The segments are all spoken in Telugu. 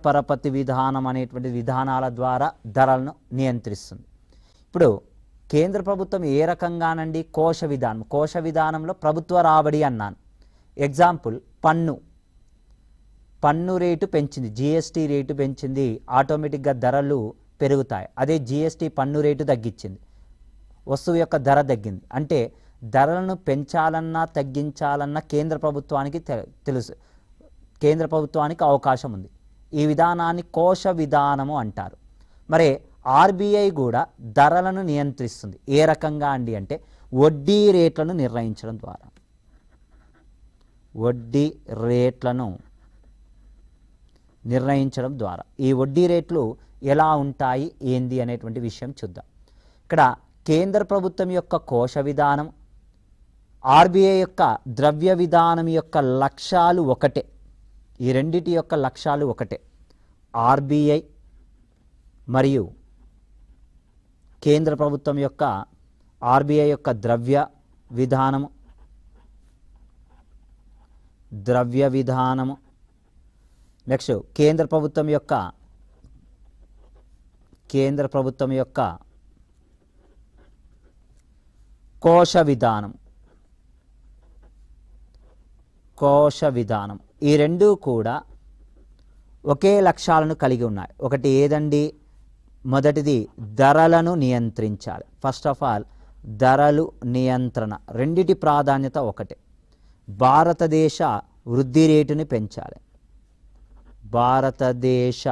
పరపతి విధానం అనేటువంటి విధానాల ద్వారా ధరలను నియంత్రిస్తుంది. ఇప్పుడు కేంద్ర ప్రభుత్వం ఏ రకంగానండి కోశ విధానంలో ప్రభుత్వ రాబడి అన్నాను. ఎగ్జాంపుల్ పన్ను రేటు పెంచింది, జిఎస్టీ రేటు పెంచింది, ఆటోమేటిక్గా ధరలు పెరుగుతాయి. అదే జిఎస్టీ పన్ను రేటు తగ్గించింది, వస్తువు యొక్క ధర తగ్గింది. అంటే ధరలను పెంచాలన్నా తగ్గించాలన్నా కేంద్ర ప్రభుత్వానికి తెలుసు, కేంద్ర ప్రభుత్వానికి అవకాశం ఉంది. ఈ విధానాన్ని కోశ విధానము అంటారు. మరి ఆర్బీఐ కూడా ధరలను నియంత్రిస్తుంది. ఏ రకంగా అండి అంటే వడ్డీ రేట్లను నిర్ణయించడం ద్వారా. వడ్డీ రేట్లను నిర్ణయించడం ద్వారా ఈ వడ్డీ రేట్లు ఎలా ఉంటాయి ఏంది అనేటువంటి విషయం చూద్దాం. ఇక్కడ కేంద్ర ప్రభుత్వం యొక్క కోశ విధానం, ఆర్బీఐ యొక్క ద్రవ్య విధానం యొక్క లక్ష్యాలు ఒకటే. ఈ రెండిటి యొక్క లక్ష్యాలు ఒకటే. ఆర్బీఐ మరియు కేంద్ర ప్రభుత్వం యొక్క ఆర్బీఐ యొక్క ద్రవ్య విధానము, నెక్స్ట్ కేంద్ర ప్రభుత్వం యొక్క కోశ విధానం ఈ రెండూ కూడా ఒకే లక్ష్యాలను కలిగి ఉన్నాయి. ఒకటి ఏదండి? మొదటిది ధరలను నియంత్రించాలి. ఫస్ట్ ఆఫ్ ఆల్ ధరలు నియంత్రణ, రెండిటి ప్రాధాన్యత ఒకటే. భారతదేశ వృద్ధి రేటుని పెంచాలి. భారతదేశ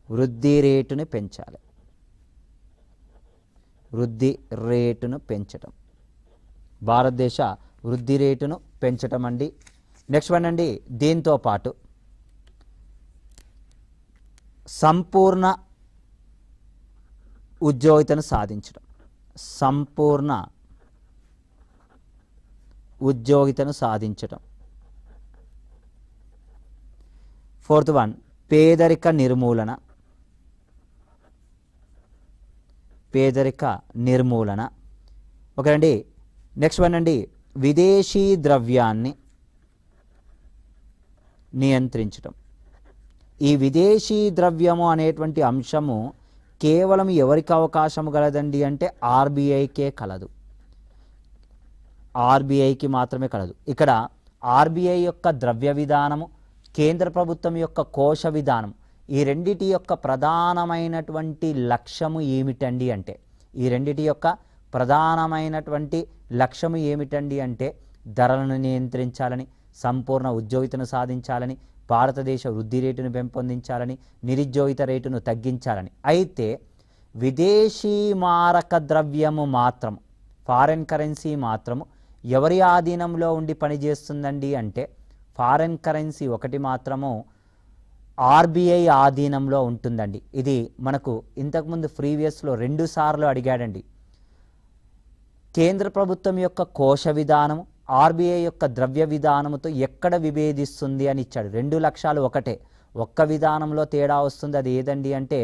వృద్ధి రేటును పెంచాలి. వృద్ధి రేటును పెంచటం, భారతదేశ వృద్ధి రేటును పెంచటం అండి. నెక్స్ట్ వన్ అండి, దీంతో పాటు సంపూర్ణ ఉద్యోగితను సాధించడం. సంపూర్ణ ఉద్యోగితను సాధించటం. ఫోర్త్ వన్ పేదరిక నిర్మూలన. ఓకే అండి. నెక్స్ట్ వన్ అండి, విదేశీ ద్రవ్యాన్ని నియంత్రించడం. ఈ విదేశీ ద్రవ్యము అనేటువంటి అంశము కేవలం ఎవరికి అవకాశం కలదండి అంటే ఆర్బీఐకే కలదు, ఆర్బీఐకి మాత్రమే కలదు. ఇక్కడ ఆర్బీఐ యొక్క ద్రవ్య విధానము, కేంద్ర ప్రభుత్వం యొక్క కోశ విధానం, ఈ రెండిటి యొక్క ప్రధానమైనటువంటి లక్ష్యము ఏమిటండి అంటే ధరలను నియంత్రించాలని, సంపూర్ణ ఉద్యోగితను సాధించాలని, భారతదేశ వృద్ధి రేటును పెంపొందించాలని, నిరుద్యోగిత రేటును తగ్గించాలని. అయితే విదేశీ మారక ద్రవ్యము మాత్రం, ఫారెన్ కరెన్సీ మాత్రము ఎవరి ఆధీనంలో ఉండి పనిచేస్తుందండి అంటే ఫారెన్ కరెన్సీ ఒకటి మాత్రము ఆర్బీఐ ఆధీనంలో ఉంటుందండి. ఇది మనకు ఇంతకుముందు ప్రీవియస్లో 2 సార్లు అడిగాడండి. కేంద్ర ప్రభుత్వం యొక్క కోశ విధానము, ఆర్బీఐ యొక్క ద్రవ్య విధానముతో ఎక్కడ విభేదిస్తుంది అని ఇచ్చాడు. 2 లక్ష్యాలు ఒకటే, ఒక్క విధానంలో తేడా వస్తుంది. అది ఏదండి అంటే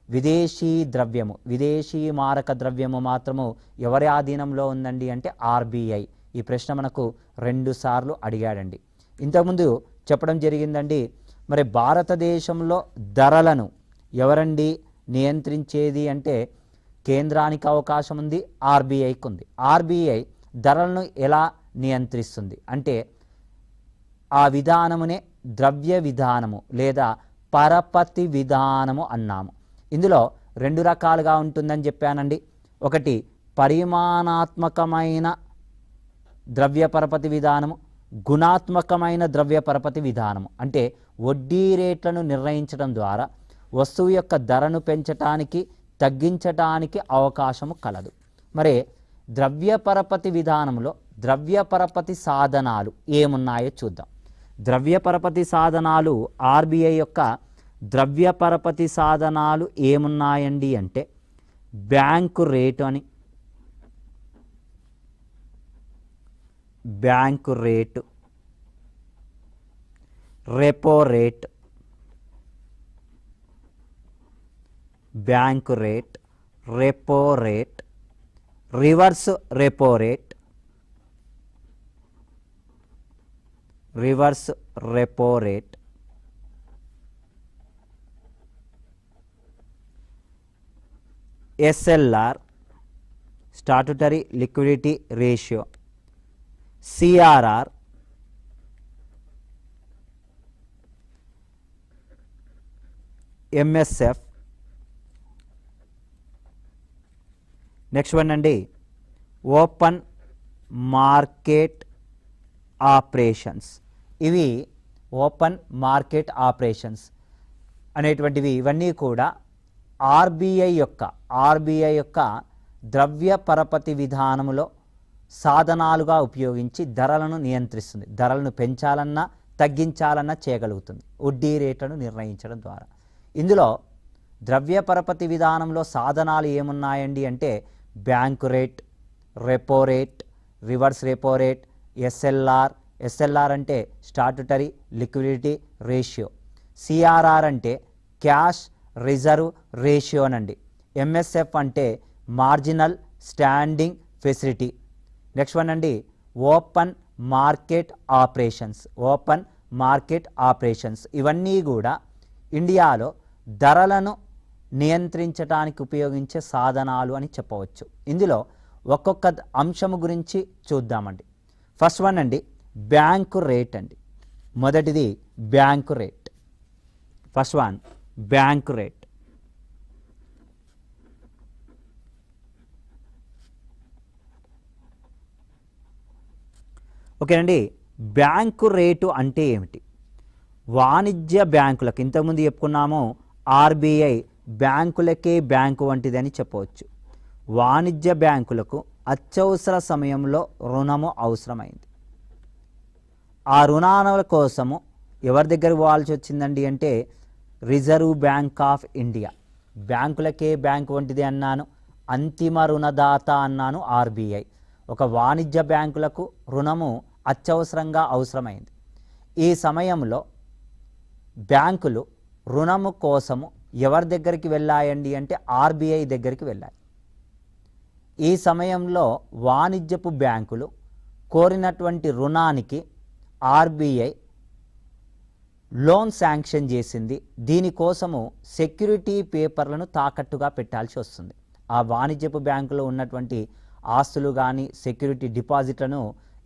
విదేశీ ద్రవ్యము, విదేశీ మారక ద్రవ్యము మాత్రము ఎవరి ఆధీనంలో ఉందండి అంటే ఆర్బీఐ. ఈ ప్రశ్న మనకు 2 సార్లు అడిగాడండి. ఇంతకుముందు చెప్పడం జరిగిందండి. మరి భారతదేశంలో ధరలను ఎవరండి నియంత్రించేది అంటే కేంద్రానికి అవకాశం ఉంది, ఆర్బీఐకి ఉంది. ఆర్బీఐ ధరలను ఎలా నియంత్రిస్తుంది అంటే ఆ విధానమునే ద్రవ్య విధానము లేదా పరపతి విధానము అన్నాము. ఇందులో 2 రకాలుగా ఉంటుందని చెప్పానండి. ఒకటి పరిమాణాత్మకమైన ద్రవ్య పరపతి విధానము, గుణాత్మకమైన ద్రవ్య పరపతి విధానము. అంటే వడ్డీ రేట్లను నిర్ణయించడం ద్వారా వస్తువు యొక్క ధరను పెంచటానికి తగ్గించటానికి అవకాశము కలదు. మరి ద్రవ్య పరపతి విధానంలో ద్రవ్య పరపతి సాధనాలు ఏమున్నాయో చూద్దాం. ద్రవ్య పరపతి సాధనాలు, ఆర్బీఐ యొక్క ద్రవ్య పరపతి సాధనాలు ఏమున్నాయండి అంటే బ్యాంకు రేటు అని, bank rate, repo rate, bank rate, repo rate, reverse repo rate, reverse repo rate, SLR statutory liquidity ratio, CRR MSF, next one అండి ఓపెన్ మార్కెట్ ఆపరేషన్స్. ఇవి ఓపెన్ మార్కెట్ ఆపరేషన్స్ అనేటువంటివి ఇవన్నీ కూడా ఆర్బీఐ యొక్క ద్రవ్య పరపతి విధానములో సాధనాలుగా ఉపయోగించి ధరలను నియంత్రిస్తుంది. ధరలను పెంచాలన్నా తగ్గించాలన్నా చేయగలుగుతుంది వడ్డీ రేట్లను నిర్ణయించడం ద్వారా. ఇందులో ద్రవ్య పరపతి విధానంలో సాధనాలు ఏమున్నాయండి అంటే bank rate, repo rate, reverse repo rate, SLR అంటే స్టాట్యుటరీ లిక్విడిటీ రేషియో, సిఆర్ఆర్ అంటే క్యాష్ రిజర్వ్ రేషియో అనండి, ఎంఎస్ఎఫ్ అంటే marginal standing facility. Next one అండి ఓపెన్ మార్కెట్ ఆపరేషన్స్. ఇవన్నీ కూడా ఇండియాలో ధరలను నియంత్రించడానికి ఉపయోగించే సాధనాలు అని చెప్పవచ్చు. ఇందులో ఒక్కొక్క అంశము గురించి చూద్దామండి. ఫస్ట్ వన్ అండి బ్యాంకు రేట్ అండి. మొదటిది bank rate. First one bank rate. ఓకేనండి, బ్యాంకు రేటు అంటే ఏమిటి? వాణిజ్య బ్యాంకులకు ఇంతకుముందు చెప్పుకున్నాము ఆర్బీఐ బ్యాంకులకే బ్యాంకు వంటిది అని చెప్పవచ్చు. వాణిజ్య బ్యాంకులకు అత్యవసర సమయంలో రుణము అవసరమైంది. ఆ రుణాల కోసము ఎవరి దగ్గర పోవాల్సి వచ్చిందండి అంటే రిజర్వ్ బ్యాంక్ ఆఫ్ ఇండియా. బ్యాంకులకే బ్యాంకు వంటిది అన్నాను, అంతిమ రుణదాత అన్నాను ఆర్బీఐ. ఒక వాణిజ్య బ్యాంకులకు రుణము అత్యవసరంగా అవసరమైంది. ఈ సమయంలో బ్యాంకులు రుణము కోసము ఎవరి దగ్గరికి వెళ్ళాయండి అంటే ఆర్బీఐ దగ్గరికి వెళ్ళాయి. ఈ సమయంలో వాణిజ్యపు బ్యాంకులు కోరినటువంటి రుణానికి ఆర్బీఐ లోన్ శాంక్షన్ చేసింది. దీనికోసము సెక్యూరిటీ పేపర్లను తాకట్టుగా పెట్టాల్సి వస్తుంది. ఆ వాణిజ్యపు బ్యాంకులో ఉన్నటువంటి ఆస్తులు కానీ సెక్యూరిటీ డిపాజిట్లను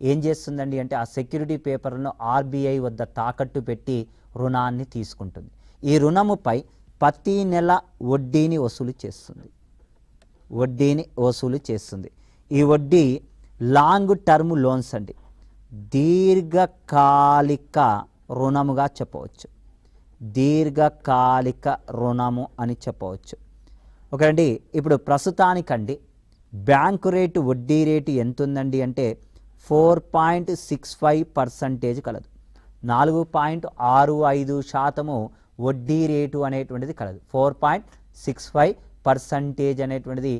ఏం చేస్తుందండి అంటే ఆ సెక్యూరిటీ పేపర్లను ఆర్బీఐ వద్ద తాకట్టు పెట్టి రుణాన్ని తీసుకుంటుంది. ఈ రుణముపై ప్రతి నెల వడ్డీని వసూలు చేస్తుంది. ఈ వడ్డీ లాంగ్ టర్మ్ లోన్స్ అండి, దీర్ఘకాలిక రుణముగా చెప్పవచ్చు. దీర్ఘకాలిక రుణము అని చెప్పవచ్చు. ఓకేనండి, ఇప్పుడు ప్రస్తుతానికండి బ్యాంకు రేటు వడ్డీ రేటు ఎంత ఉందండి అంటే 4.65% కలదు. 4.65% వడ్డీ రేటు అనేటువంటిది కలదు. 4.65% అనేటువంటిది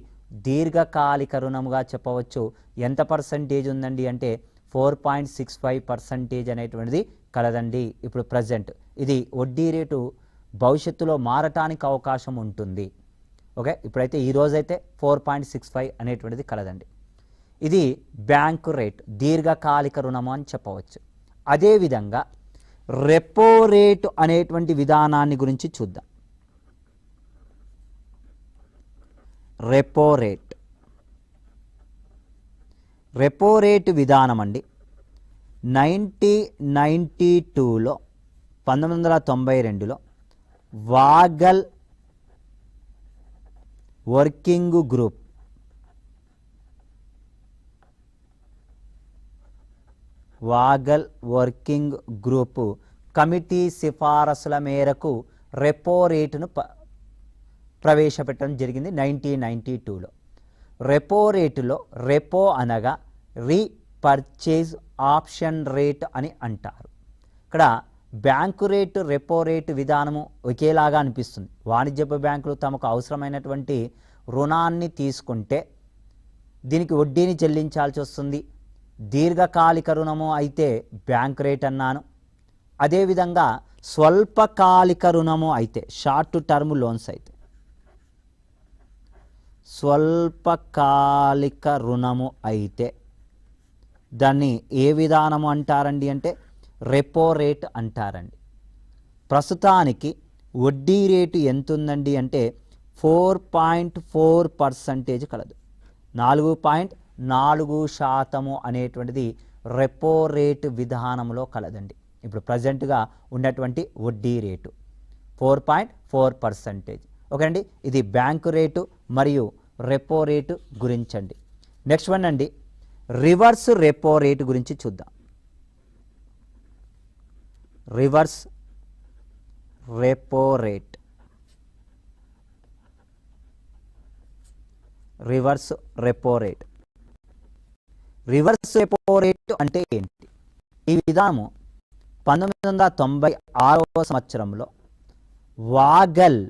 దీర్ఘకాలిక రుణముగా చెప్పవచ్చు. ఎంత పర్సంటేజ్ ఉందండి అంటే 4.65% అనేటువంటిది కలదండి ఇప్పుడు ప్రజెంట్. ఇది వడ్డీ రేటు భవిష్యత్తులో మారటానికి అవకాశం ఉంటుంది. ఓకే, ఇప్పుడైతే ఈరోజైతే 4.65 అనేటువంటిది కలదండి. ఇది బ్యాంకు రేట్, దీర్ఘకాలిక రుణము అని చెప్పవచ్చు. అదేవిధంగా రెపో రేటు అనేటువంటి విధానాన్ని గురించి చూద్దాం. రెపో రేటు విధానం అండి 1992లో 1992లో వాగల్ వర్కింగ్ గ్రూప్ కమిటీ సిఫారసుల మేరకు రెపో రేటును ప్రవేశపెట్టడం జరిగింది 1992లో. రెపో రేటులో రెపో అనగా రీపర్చేజ్ ఆప్షన్ రేట్ అని అంటారు. ఇక్కడ బ్యాంకు రేటు రెపో రేటు విధానము ఒకేలాగా అనిపిస్తుంది. వాణిజ్యపు బ్యాంకులు తమకు అవసరమైనటువంటి రుణాన్ని తీసుకుంటే దీనికి వడ్డీని చెల్లించాల్సి వస్తుంది. దీర్ఘకాలిక రుణము అయితే బ్యాంక్ రేట్ అన్నాను. అదేవిధంగా స్వల్పకాలిక రుణము అయితే షార్ట్ టర్మ్ లోన్స్ అయితే స్వల్పకాలిక రుణము అయితే దాన్ని ఏ విధానము అంటారండి అంటే రెపో రేట్ అంటారండి. ప్రస్తుతానికి వడ్డీ రేటు ఎంత ఉందండి అంటే 4.4% కలదు. 4.4% అనేటువంటిది రెపో రేటు విధానంలో కలదండి. ఇప్పుడు ప్రజెంట్గా ఉన్నటువంటి వడ్డీ రేటు 4.4%. ఓకే అండి, ఇది బ్యాంకు రేటు మరియు రెపో రేటు గురించండి. నెక్స్ట్ వన్ అండి, రివర్స్ రెపో రేటు గురించి చూద్దాం. Reverse repo rate. Reverse repo rate. Reverse repo rate అంటే ఏంటి? ఈ విధానము 1996వ సంవత్సరంలో వాగల్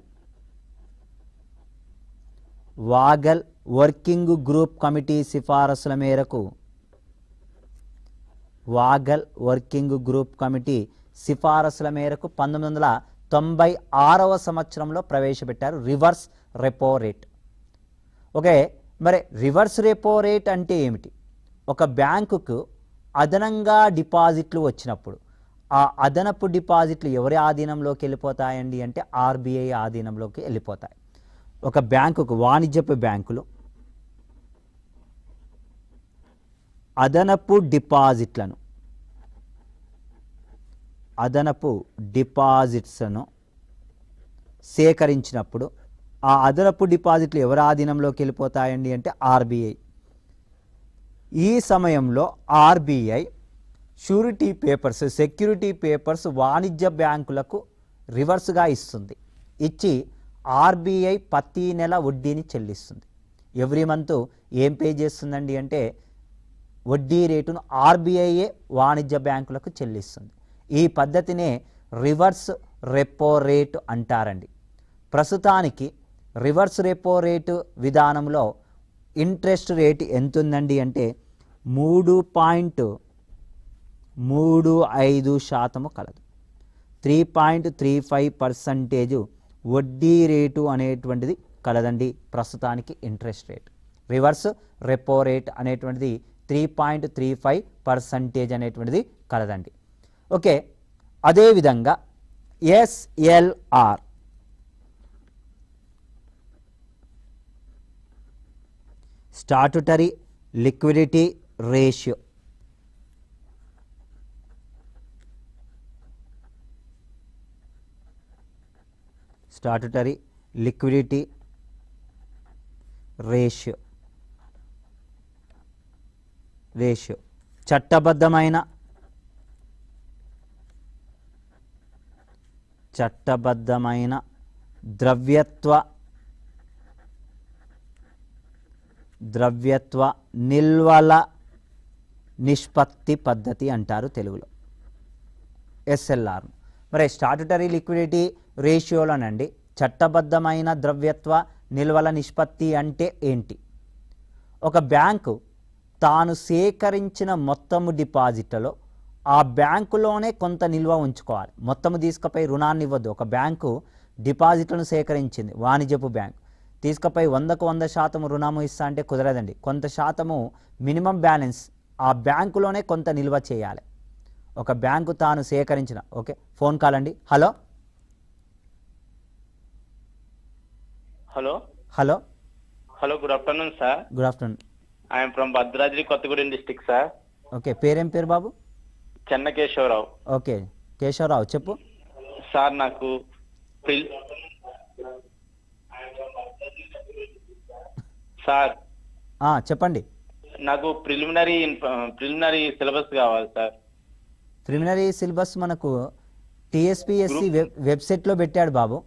వర్కింగ్ గ్రూప్ కమిటీ సిఫారసుల మేరకు వాగల్ వర్కింగ్ గ్రూప్ కమిటీ సిఫారసుల మేరకు 1996వ సంవత్సరంలో ప్రవేశపెట్టారు రివర్స్ రెపో రేట్. ఓకే, మరి రివర్స్ రెపో రేట్ అంటే ఏమిటి? ఒక బ్యాంకుకు అదనంగా డిపాజిట్లు వచ్చినప్పుడు ఆ అదనపు డిపాజిట్లు ఎవరి ఆధీనంలోకి వెళ్ళిపోతాయండి అంటే ఆర్బీఐ ఆధీనంలోకి వెళ్ళిపోతాయి. ఒక బ్యాంకుకు, వాణిజ్యపు బ్యాంకులు అదనపు డిపాజిట్స్ను సేకరించినప్పుడు ఆ అదనపు డిపాజిట్లు ఎవరి ఆధీనంలోకి వెళ్ళిపోతాయండి అంటే ఆర్బీఐ. ఈ సమయంలో ఆర్బీఐ సెక్యూరిటీ పేపర్స్ వాణిజ్య బ్యాంకులకు రివర్స్గా ఇస్తుంది. ఇచ్చి ఆర్బీఐ ప్రతి నెల వడ్డీని చెల్లిస్తుంది. ఎవ్రీ మంత్ ఏం పే చేస్తుందండి అంటే వడ్డీ రేటును ఆర్బీఐయే వాణిజ్య బ్యాంకులకు చెల్లిస్తుంది. ఈ పద్ధతినే రివర్స్ రెపో రేటు అంటారండి. ప్రస్తుతానికి రివర్స్ రెపో రేటు విధానంలో ఇంట్రెస్ట్ రేటు ఎంత ఉందండి అంటే 3.35% కలదు. 3.35% వడ్డీ రేటు అనేటువంటిది కలదండి ప్రస్తుతానికి interest rate. Reverse repo rate అనేటువంటిది 3.35% అనేటువంటిది కలదండి. ఓకే, అదేవిధంగా SLR, statutory liquidity ratio. Statutory liquidity ratio చట్టబద్ధమైన ద్రవ్యత్వ నిల్వల నిష్పత్తి పద్ధతి అంటారు తెలుగులో ఎస్ఎల్ఆర్. మరి స్టాట్యుటరీ లిక్విడిటీ రేషియోలోనండి చట్టబద్ధమైన ద్రవ్యత్వ నిల్వల నిష్పత్తి అంటే ఏంటి? ఒక బ్యాంకు తాను సేకరించిన మొత్తము డిపాజిట్లలో ఆ బ్యాంకులోనే కొంత నిల్వ ఉంచుకోవాలి. మొత్తము తీసుకుపోయి రుణాన్ని ఇవ్వద్దు. ఒక బ్యాంకు డిపాజిట్లను సేకరించింది, వాణిజ్యపు బ్యాంకు తీసుకుపోయి 100కు 100% రుణము ఇస్తా అంటే కుదరదండి. కొంత శాతము మినిమం బ్యాలెన్స్ ఆ బ్యాంకులోనే కొంత నిల్వ చేయాలి. ఒక బ్యాంకు తాను సేకరించిన. ఓకే, ఫోన్ కాల్ అండి. Hello hello hello hello good afternoon sir. Good afternoon. I'm from Bhadradri Kothagudem district sir. Okay, పేరేం పేరు బాబు? చెన్నకేశవరావు. ఓకే కేశవరావు, చెప్పు సార్. నాకు సార్ చెప్పండి. నాకు ప్రిలిమినరీ సిలబస్ కావాలి సార్. ప్రిలిమినరీ సిలబస్ మనకు టీఎస్పీఎస్సీ వెబ్సైట్లో పెట్టాడు బాబు.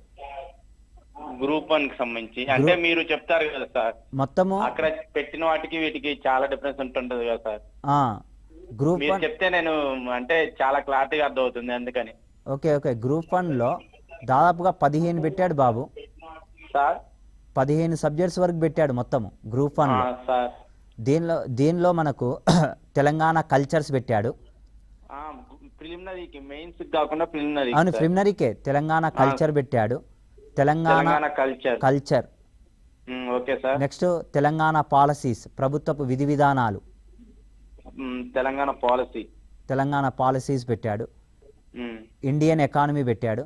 గ్రూప్ 1 కి సంబంధించి అంటే మీరు చెప్తారు కదా సార్, మొత్తము అక్కడ పెట్టిన వాటికి వీటికి చాలా డిఫరెన్స్ ఉంటుంటది కదా సార్. గ్రూప్ మీరు చెప్తే నేను అంటే చాలా క్లారిటీగా అర్థం అవుతుంది అందుకని. ఓకే ఓకే, గ్రూప్ 1లో దాదాపుగా 15 పెట్టాడు బాబు సార్. 15 సబ్జెక్ట్స్ వరకు పెట్టాడు మొత్తము గ్రూప్ 1 సార్. దీనిలో మనకు తెలంగాణ కల్చర్స్ పెట్టాడు. ప్రిలిమినరీకి మెయిన్స్ కాకుండా ప్రిలిమినరీ. అవును, ప్రిలిమినరీకే తెలంగాణ కల్చర్ పెట్టాడు. Telangana culture. Okay sir. Next Telangana policies, ప్రభుత్వపు విధి విధానాలు, తెలంగాణ పాలసీస్ పెట్టాడు. ఇండియన్ ఎకానమీ పెట్టాడు.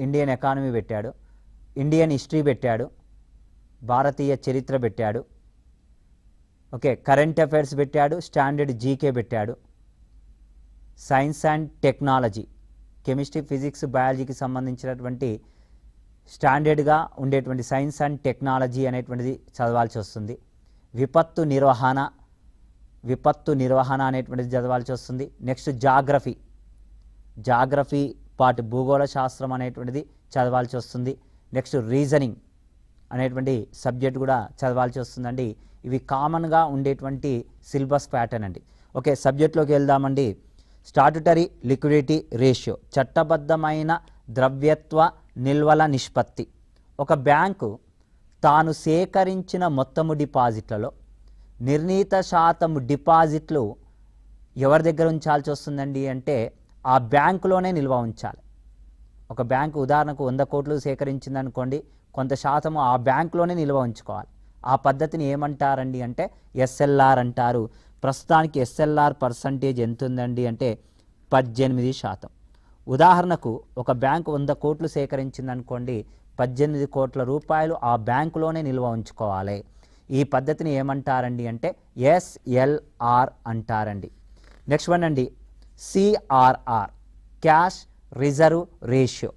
ఇండియన్ ఎకానమీ పెట్టాడు, ఇండియన్ హిస్టరీ పెట్టాడు, భారతీయ చరిత్ర పెట్టాడు, ఓకే, కరెంట్ అఫైర్స్ పెట్టాడు, స్టాండర్డ్ జీకే పెట్టాడు, science and technology, chemistry, physics, బయాలజీకి సంబంధించినటువంటి స్టాండర్డ్గా ఉండేటువంటి సైన్స్ అండ్ టెక్నాలజీ అనేటువంటిది చదవాల్సి వస్తుంది. విపత్తు నిర్వహణ అనేటువంటిది చదవాల్సి వస్తుంది. నెక్స్ట్ జాగ్రఫీ పార్ట్, భూగోళ శాస్త్రం అనేటువంటిది చదవాల్సి వస్తుంది. నెక్స్ట్ రీజనింగ్ అనేటువంటి సబ్జెక్ట్ కూడా చదవాల్సి వస్తుందండి. ఇవి కామన్గా ఉండేటువంటి సిలబస్ ప్యాటర్న్ అండి. ఓకే, సబ్జెక్ట్లోకి వెళ్దామండి. స్టాట్యుటరీ లిక్విడిటీ రేషియో, చట్టబద్ధమైన ద్రవ్యత్వ నిల్వల నిష్పత్తి. ఒక బ్యాంకు తాను సేకరించిన మొత్తము డిపాజిట్లలో నిర్ణీత శాతము డిపాజిట్లు ఎవరి దగ్గర ఉంచాల్సి వస్తుందండి అంటే ఆ బ్యాంకులోనే నిల్వ ఉంచాలి. ఒక బ్యాంకు ఉదాహరణకు 100 కోట్లు సేకరించిందనుకోండి, కొంత శాతము ఆ బ్యాంకులోనే నిల్వ ఉంచుకోవాలి. ఆ పద్ధతిని ఏమంటారండి అంటే ఎస్ఎల్ఆర్ అంటారు. ప్రస్తుతానికి ఎస్ఎల్ఆర్ పర్సంటేజ్ ఎంత ఉందండి అంటే 18%. ఉదాహరణకు ఒక బ్యాంకు 100 కోట్లు సేకరించిందనుకోండి, 18 కోట్ల రూపాయలు ఆ బ్యాంకులోనే నిల్వ ఉంచుకోవాలి. ఈ పద్ధతిని ఏమంటారండి అంటే ఎస్ఎల్ఆర్ అంటారండి. నెక్స్ట్ వన్ అండి, CRR, cash reserve ratio.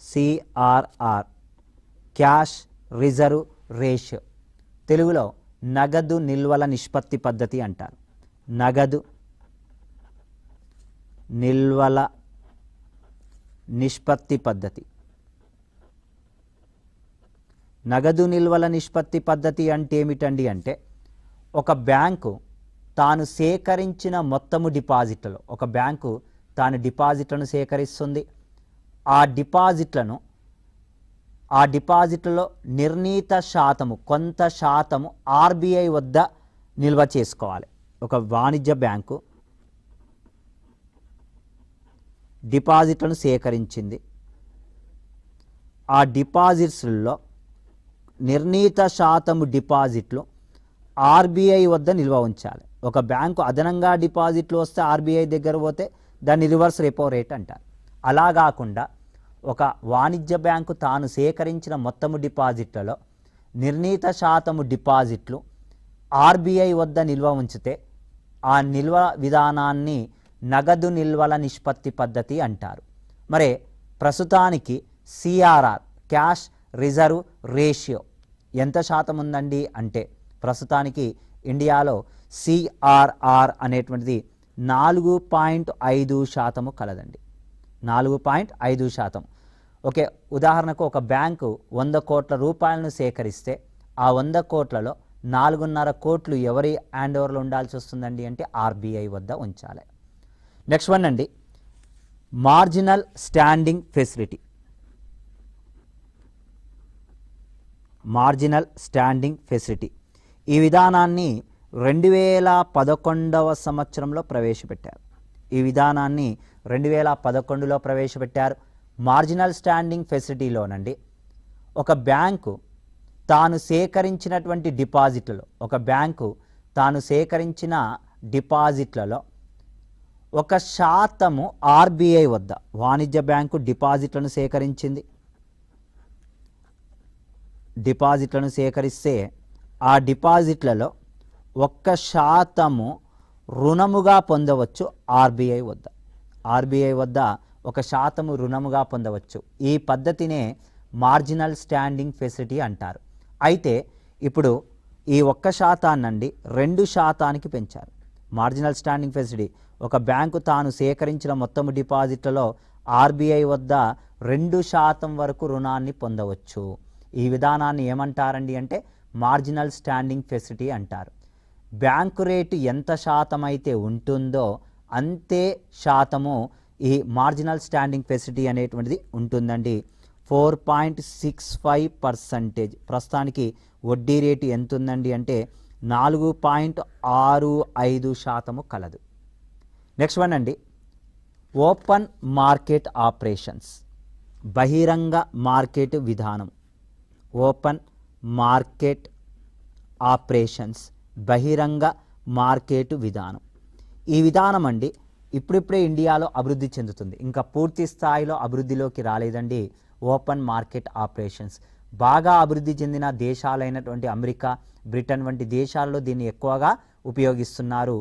CRR, cash reserve ratio, తెలుగులో నగదు నిల్వల నిష్పత్తి పద్ధతి అంటారు. నగదు నిల్వల నిష్పత్తి పద్ధతి. నగదు నిల్వల నిష్పత్తి పద్ధతి అంటే ఏమిటండి అంటే ఒక బ్యాంకు తాను సేకరించిన మొత్తము డిపాజిట్లలో, ఒక బ్యాంకు తాను డిపాజిట్లను సేకరిస్తుంది. ఆ డిపాజిట్లలో నిర్ణీత శాతము, కొంత శాతము ఆర్బీఐ వద్ద నిల్వ చేసుకోవాలి. ఒక వాణిజ్య బ్యాంకు డిపాజిట్లను సేకరించింది. ఆ డిపాజిట్స్లో నిర్ణీత శాతము డిపాజిట్లు ఆర్బీఐ వద్ద నిల్వ ఉంచాలి. ఒక బ్యాంకు అదనంగా డిపాజిట్లు వస్తే ఆర్బీఐ దగ్గర పోతే దాన్ని రివర్స్ రెపో రేట్ అంటారు. అలా కాకుండా ఒక వాణిజ్య బ్యాంకు తాను సేకరించిన మొత్తము డిపాజిట్లలో నిర్ణీత శాతము డిపాజిట్లు ఆర్బీఐ వద్ద నిల్వ ఉంచితే ఆ నిల్వ విధానాన్ని నగదు నిల్వల నిష్పత్తి పద్ధతి అంటారు. మరి ప్రస్తుతానికి సిఆర్ఆర్, క్యాష్ రిజర్వ్ రేషియో ఎంత శాతం ఉందండి అంటే ప్రస్తుతానికి ఇండియాలో సిఆర్ఆర్ అనేటువంటిది 4.5% కలదండి. 4.5%. ఓకే, ఉదాహరణకు ఒక బ్యాంకు 100 కోట్ల రూపాయలను సేకరిస్తే ఆ 100 కోట్లలో 4.5 కోట్లు ఎవరి హ్యాండ్ ఓవర్లో ఉండాల్సి వస్తుందండి అంటే ఆర్బీఐ వద్ద ఉంచాలి. నెక్స్ట్ వన్ అండి, marginal standing facility. Marginal standing facility ఈ విధానాన్ని 2011వ సంవత్సరంలో ప్రవేశపెట్టారు. ఈ విధానాన్ని 2011లో ప్రవేశపెట్టారు. మార్జినల్ స్టాండింగ్ ఫెసిలిటీలోనండి ఒక బ్యాంకు తాను సేకరించినటువంటి డిపాజిట్లలో, ఒక బ్యాంకు తాను సేకరించిన డిపాజిట్లలో 1% ఆర్బీఐ వద్ద, వాణిజ్య బ్యాంకు డిపాజిట్లను సేకరిస్తే ఆ డిపాజిట్లలో 1% రుణముగా పొందవచ్చు ఆర్బీఐ వద్ద. ఆర్బీఐ వద్ద 1% రుణముగా పొందవచ్చు. ఈ పద్ధతినే మార్జినల్ స్టాండింగ్ ఫెసిలిటీ అంటారు. అయితే ఇప్పుడు ఈ 1% నుండి 2% పెంచారు. మార్జినల్ స్టాండింగ్ ఫెసిలిటీ ఒక బ్యాంకు తాను సేకరించిన మొత్తము డిపాజిట్లలో ఆర్బీఐ వద్ద 2% వరకు రుణాన్ని పొందవచ్చు. ఈ విధానాన్ని ఏమంటారండి అంటే మార్జినల్ స్టాండింగ్ ఫెసిలిటీ అంటారు. బ్యాంకు రేటు ఎంత శాతం అయితే ఉంటుందో అంతే శాతము ఈ మార్జినల్ స్టాండింగ్ ఫెసిలిటీ అనేటువంటిది ఉంటుందండి. 4.65%. ప్రస్తుతానికి వడ్డీ రేటు ఎంత ఉందండి అంటే 4.65% కలదు. నెక్స్ట్ వన్ అండి, ఓపెన్ మార్కెట్ ఆపరేషన్స్, బహిరంగ మార్కెట్ విధానం. ఓపెన్ మార్కెట్ ఆపరేషన్స్ బహిరంగ మార్కెట్ విధానం. ఈ విధానం అండి ఇప్పుడిప్పుడే ఇండియాలో అభివృద్ధి చెందుతుంది, ఇంకా పూర్తి స్థాయిలో అభివృద్ధిలోకి రాలేదండి. ఓపెన్ మార్కెట్ ఆపరేషన్స్ బాగా అభివృద్ధి చెందిన దేశాలైనటువంటి అమెరికా, బ్రిటన్ వంటి దేశాల్లో దీన్ని ఎక్కువగా ఉపయోగిస్తున్నారు.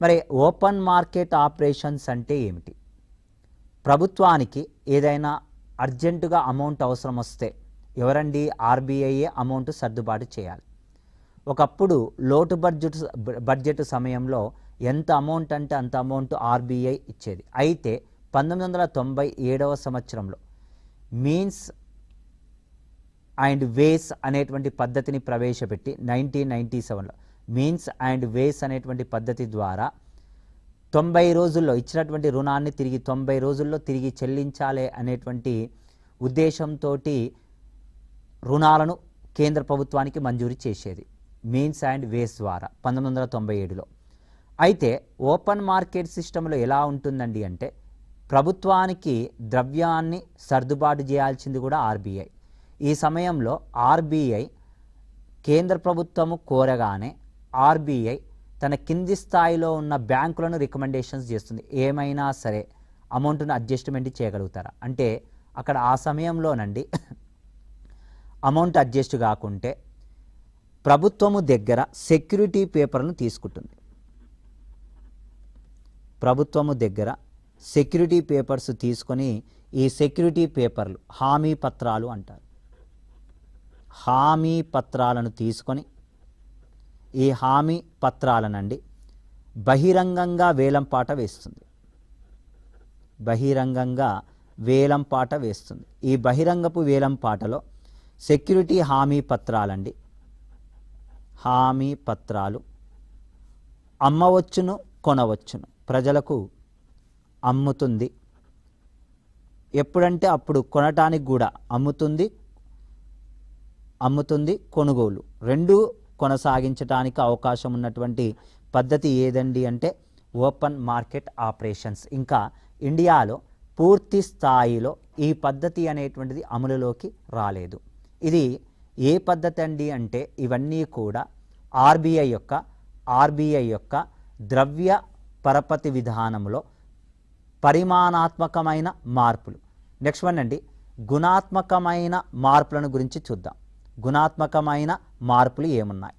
మరి ఓపెన్ మార్కెట్ ఆపరేషన్స్ అంటే ఏమిటి? ప్రభుత్వానికి ఏదైనా అర్జెంటుగా అమౌంట్ అవసరం వస్తే ఎవరండి? ఆర్బీఐఏ అమౌంట్ సర్దుబాటు చేయాలి. ఒకప్పుడు లోటు బడ్జెట్ సమయంలో ఎంత అమౌంట్ అంటే అంత అమౌంట్ ఆర్బీఐ ఇచ్చేది. అయితే 1997వ సంవత్సరంలో మీన్స్ అండ్ వేస్ అనేటువంటి పద్ధతిని ప్రవేశపెట్టి 1997లో మీన్స్ అండ్ వేస్ అనేటువంటి పద్ధతి ద్వారా 90 రోజుల్లో ఇచ్చినటువంటి రుణాన్ని తిరిగి 90 రోజుల్లో తిరిగి చెల్లించాలి అనేటువంటి ఉద్దేశంతో రుణాలను కేంద్ర ప్రభుత్వానికి మంజూరు చేసేది మీన్స్ అండ్ వేస్ ద్వారా 1997లో. అయితే ఓపెన్ మార్కెట్ సిస్టంలో ఎలా ఉంటుందండి అంటే ప్రభుత్వానికి ద్రవ్యాన్ని సర్దుబాటు చేయాల్సింది కూడా ఆర్బీఐ. ఈ సమయంలో ఆర్బీఐ కేంద్ర ప్రభుత్వము కోరగానే ఆర్బీఐ తన కింది స్థాయిలో ఉన్న బ్యాంకులను రికమెండేషన్స్ చేస్తుంది, ఏమైనా సరే అమౌంట్ను అడ్జస్ట్మెంట్ చేయగలుగుతారా అంటే అక్కడ ఆ సమయంలోనండి అమౌంట్ అడ్జస్ట్ కాకుంటే ప్రభుత్వము దగ్గర సెక్యూరిటీ పేపర్ను తీసుకుంటుంది. ప్రభుత్వము దగ్గర సెక్యూరిటీ పేపర్స్ తీసుకొని ఈ సెక్యూరిటీ పేపర్లు హామీ పత్రాలు అంటారు. హామీ పత్రాలను తీసుకొని ఈ హామీ పత్రాలనండి బహిరంగంగా వేలంపాట వేస్తుంది. బహిరంగంగా వేలంపాట వేస్తుంది. ఈ బహిరంగపు వేలంపాటలో సెక్యూరిటీ హామీ పత్రాలండి, హామీ పత్రాలు అమ్మవచ్చును కొనవచ్చును, ప్రజలకు అమ్ముతుంది. ఎప్పుడంటే అప్పుడు కొనటానికి కూడా అమ్ముతుంది కొనుగోలు రెండూ కొనసాగించడానికి అవకాశం ఉన్నటువంటి పద్ధతి ఏదండి అంటే ఓపెన్ మార్కెట్ ఆపరేషన్స్. ఇంకా ఇండియాలో పూర్తి స్థాయిలో ఈ పద్ధతి అనేటువంటిది అమలులోకి రాలేదు. ఇది ఏ పద్ధతి అండి అంటే ఇవన్నీ కూడా ఆర్బీఐ యొక్క ద్రవ్య పరపతి విధానంలో పరిమాణాత్మకమైన మార్పులు. నెక్స్ట్ వన్ అండి గుణాత్మకమైన మార్పులను గురించి చూద్దాం. గుణాత్మకమైన మార్పులు ఏమున్నాయి?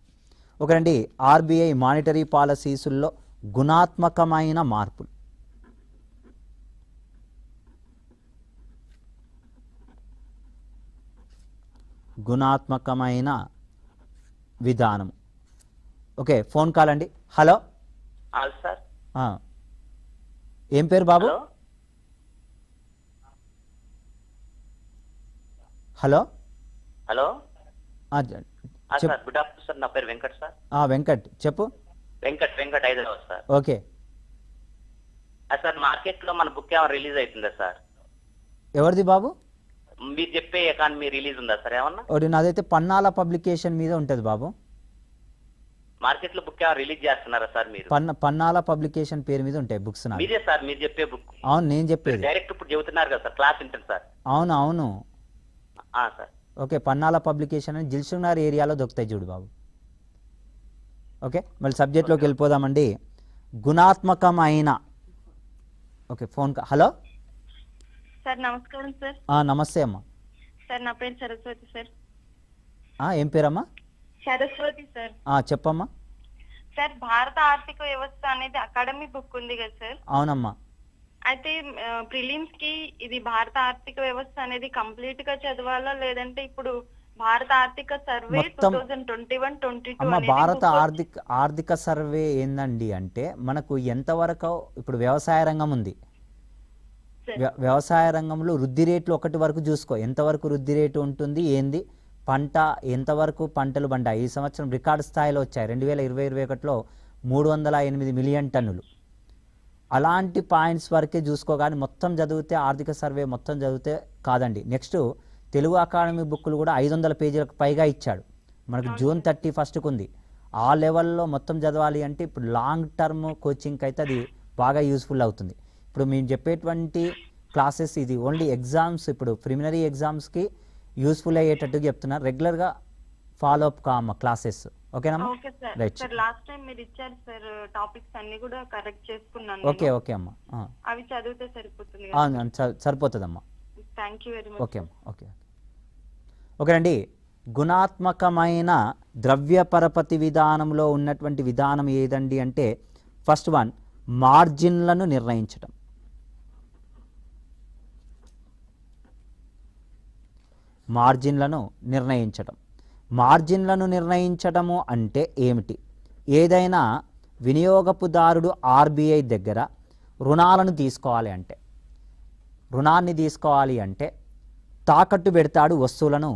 ఒకరండి ఆర్బీఐ మానిటరీ పాలసీసుల్లో గుణాత్మకమైన మార్పులు. గుణాత్మకమైన విధానం. ఓకే, ఫోన్ కాల్ అండి. హలో సార్, ఏం పేరు బాబు? హలో హలో చెప్పు. Sir, good afternoon sir. నా పేరు వెంకట్ సార్. వెంకట్ చెప్పు. Venkat Hyderabad sir. Okay sir, market లో మన బుక్ ఏమైనా రిలీజ్ అవుతుందా సార్? ఎవరిది బాబు? మీరు చెప్పే ఎకానమీ రిలీజ్ ఉందా సార్ ఏమన్నా? ఒకటి నాదైతే పన్నాల పబ్లికేషన్ మీద ఉంటుంది బాబు. మార్కెట్ లో బుక్ ఏమైనా రిలీజ్ చేస్తున్నారా సార్ మీరు? పన్నాల పబ్లికేషన్ పేరు మీద ఉంటాయి బుక్స్. మీదే సార్ మీరు చెప్పే బుక్? అవును, నేను చెప్పేది. డైరెక్ట్ ఇప్పుడు చెబుతున్నారు కదా సార్, క్లాస్ వింటాను సార్. అవును సార్. ఓకే, పన్నాల పబ్లికేషన్ అని దిల్సుఖ్నగర్ ఏరియాలో దొరుకుతాయి చూడు బాబు. ఓకే, మళ్ళీ సబ్జెక్ట్లోకి వెళ్ళిపోదామండి. గుణాత్మకమైన. Okay, phone. హలో సార్, నమస్కారం సార్. నమస్తే అమ్మా. సార్, నా పేరు సరస్వతి సార్. ఏం పేరమ్మా? సరస్వతి సార్. చెప్పమ్మా. సార్, భారత ఆర్థిక వ్యవస్థ అనేది అకాడమీ బుక్ ఉంది కదా సార్? అవునమ్మా. అయితే ప్రిలిమ్స్ కి ఇది భారత ఆర్థిక వ్యవస్థ అనేది కంప్లీట్ గా చదవాలా, లేదంటే ఇప్పుడు భారత ఆర్థిక సర్వే 2021-22 అమ్మ, భారత ఆర్థిక సర్వే ఏందండి అంటే మనకు ఎంతవరకు ఇప్పుడు వ్యవసాయ రంగం ఉంది. వ్యవసాయ రంగంలో వృద్ధి రేట్లు 1 వరకు చూసుకో, ఎంతవరకు వృద్ధి రేటు ఉంటుంది, ఏంది పంట ఎంతవరకు పంటలు పండాయి. ఈ సంవత్సరం రికార్డు స్థాయిలో వచ్చాయి. 2020-21లో 308 మిలియన్ టన్నులు. అలాంటి పాయింట్స్ వరకే చూసుకో, కానీ మొత్తం చదివితే ఆర్థిక సర్వే మొత్తం చదివితే కాదండి. నెక్స్ట్ తెలుగు అకాడమీ బుక్కులు కూడా 500 పేజీలకు పైగా ఇచ్చాడు మనకు. జూన్ 31కు ఉంది. ఆ లెవెల్లో మొత్తం చదవాలి అంటే ఇప్పుడు లాంగ్ టర్మ్ కోచింగ్కి అయితే అది బాగా యూస్ఫుల్ అవుతుంది. ఇప్పుడు మేము చెప్పేటువంటి క్లాసెస్ ఇది ఓన్లీ ఎగ్జామ్స్, ఇప్పుడు ప్రిలిమినరీ ఎగ్జామ్స్కి యూస్ఫుల్ అయ్యేటట్టుగా చెప్తున్నారు. రెగ్యులర్గా ఫాలో అప్ కామ్మ క్లాసెస్. ఓకేనమ్మా? Okay sir. Right. Sir last time మీరు ఇచ్చారు సార్ టాపిక్స్ అన్ని కూడా కరెక్ట్ చేసుకున్నాను. ఓకే ఓకే అమ్మా. అవి చదివితే సరిపోతుంది. సరిపోతుందమ్మా. Thank you very much. Okay అమ్మా. ఓకే ఓకేనండి. గుణాత్మకమైన ద్రవ్య పరపతి విధానంలో ఉన్నటువంటి విధానం ఏదండి అంటే ఫస్ట్ వన్ మార్జిన్లను నిర్ణయించడం. మార్జిన్లను నిర్ణయించడం. మార్జిన్లను నిర్ణయించడము అంటే ఏమిటి? ఏదైనా వినియోగపుదారుడు ఆర్బీఐ దగ్గర రుణాలను తీసుకోవాలి అంటే, రుణాన్ని తీసుకోవాలి అంటే తాకట్టు పెడతాడు, వస్తువులను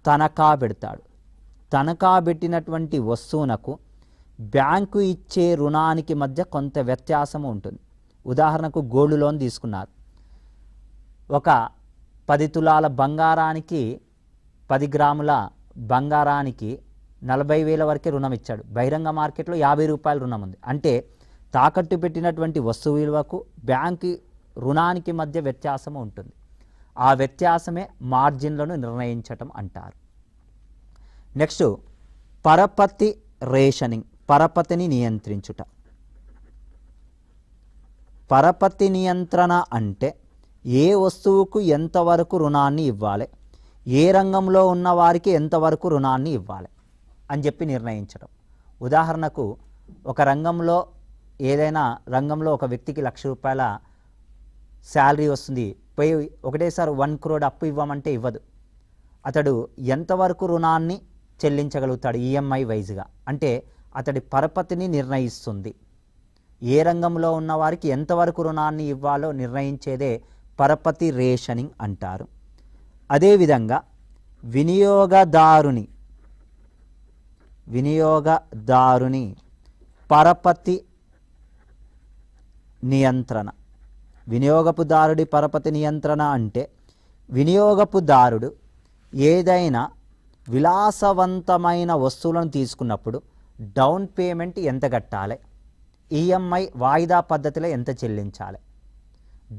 తనఖా పెడతాడు. తనఖా పెట్టినటువంటి వస్తువునకు బ్యాంకు ఇచ్చే రుణానికి మధ్య కొంత వ్యత్యాసం ఉంటుంది. ఉదాహరణకు గోల్డ్ లోన్ తీసుకున్నారు. ఒక 10 తులాల బంగారానికి 10 గ్రాముల బంగారానికి 40,000 వరకే రుణం ఇచ్చాడు. బహిరంగ మార్కెట్లో 50 రూపాయల రుణం ఉంది. అంటే తాకట్టు పెట్టినటువంటి వస్తువు విలువకు బ్యాంకు రుణానికి మధ్య వ్యత్యాసం ఉంటుంది. ఆ వ్యత్యాసమే మార్జిన్లను నిర్ణయించటం అంటారు. నెక్స్ట్ పరపతి రేషనింగ్, పరపతిని నియంత్రించుట. పరపతి నియంత్రణ అంటే ఏ వస్తువుకు ఎంతవరకు రుణాన్ని ఇవ్వాలి, ఏ రంగంలో ఉన్న వారికి ఎంతవరకు రుణాన్ని ఇవ్వాలి అని చెప్పి నిర్ణయించడం. ఉదాహరణకు ఒక రంగంలో ఏదైనా రంగంలో ఒక వ్యక్తికి 1,00,000 రూపాయల శాలరీ వస్తుంది, పోయి ఒకటేసారి 1 crore అప్పు ఇవ్వమంటే ఇవ్వదు. అతడు ఎంతవరకు రుణాన్ని చెల్లించగలుగుతాడు ఈఎంఐ వైజ్గా అంటే అతడి పరపతిని నిర్ణయిస్తుంది. ఏ రంగంలో ఉన్న వారికి ఎంతవరకు రుణాన్ని ఇవ్వాలో నిర్ణయించేదే పరపతి రేషనింగ్ అంటారు. అదేవిధంగా వినియోగదారుని పరపతి నియంత్రణ. వినియోగపుదారుడి పరపతి నియంత్రణ అంటే వినియోగపుదారుడు ఏదైనా విలాసవంతమైన వస్తువులను తీసుకున్నప్పుడు డౌన్ పేమెంట్ ఎంత కట్టాలి, ఈఎంఐ వాయిదా పద్ధతిలో ఎంత చెల్లించాలి,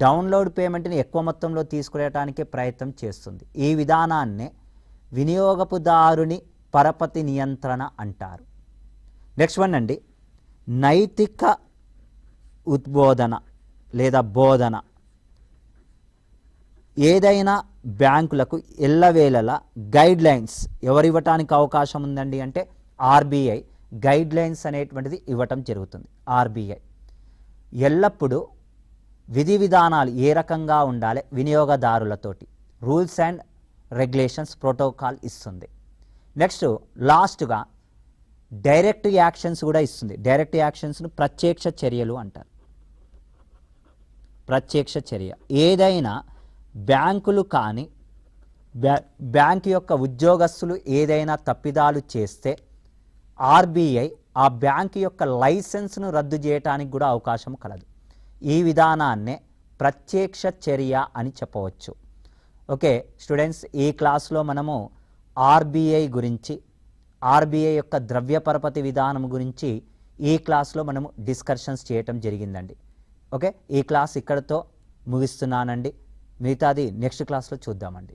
డౌన్లోడ్ పేమెంట్ని ఎక్కువ మొత్తంలో తీసుకునేటానికి ప్రయత్నం చేస్తుంది. ఈ విధానాన్నే వినియోగపుదారుని పరపతి నియంత్రణ అంటారు. నెక్స్ట్ వన్ అండి, నైతిక ఉద్బోధన లేదా బోధన. ఏదైనా బ్యాంకులకు ఎల్లవేళలా గైడ్ లైన్స్ ఎవరివ్వటానికి అవకాశం ఉందండి అంటే ఆర్బీఐ గైడ్ లైన్స్ అనేటువంటిది ఇవ్వటం జరుగుతుంది. ఆర్బీఐ ఎల్లప్పుడూ విధి విధానాలు ఏ రకంగా ఉండాలి వినియోగదారులతోటి రూల్స్ అండ్ రెగ్యులేషన్స్ ప్రోటోకాల్ ఇస్తుంది. నెక్స్ట్ లాస్ట్గా డైరెక్ట్ యాక్షన్స్ కూడా ఇస్తుంది. డైరెక్ట్ యాక్షన్స్ను ప్రత్యక్ష చర్యలు అంటారు. ప్రత్యక్ష చర్య ఏదైనా బ్యాంకులు కానీ బ్యాంకు యొక్క ఉద్యోగస్తులు ఏదైనా తప్పిదాలు చేస్తే ఆర్బీఐ ఆ బ్యాంకు యొక్క లైసెన్స్ను రద్దు చేయడానికి కూడా అవకాశం కలదు. ఈ విధానాన్నే ప్రత్యక్ష చర్య అని చెప్పవచ్చు. ఓకే స్టూడెంట్స్, ఈ క్లాస్లో మనము ఆర్బీఐ గురించి, ఆర్బీఐ యొక్క ద్రవ్య పరపతి విధానం గురించి ఈ క్లాస్లో మనము డిస్కషన్స్ చేయటం జరిగిందండి. ఓకే, ఈ క్లాస్ ఇక్కడితో ముగిస్తున్నానండి. మిగతాది నెక్స్ట్ క్లాస్లో చూద్దామండి.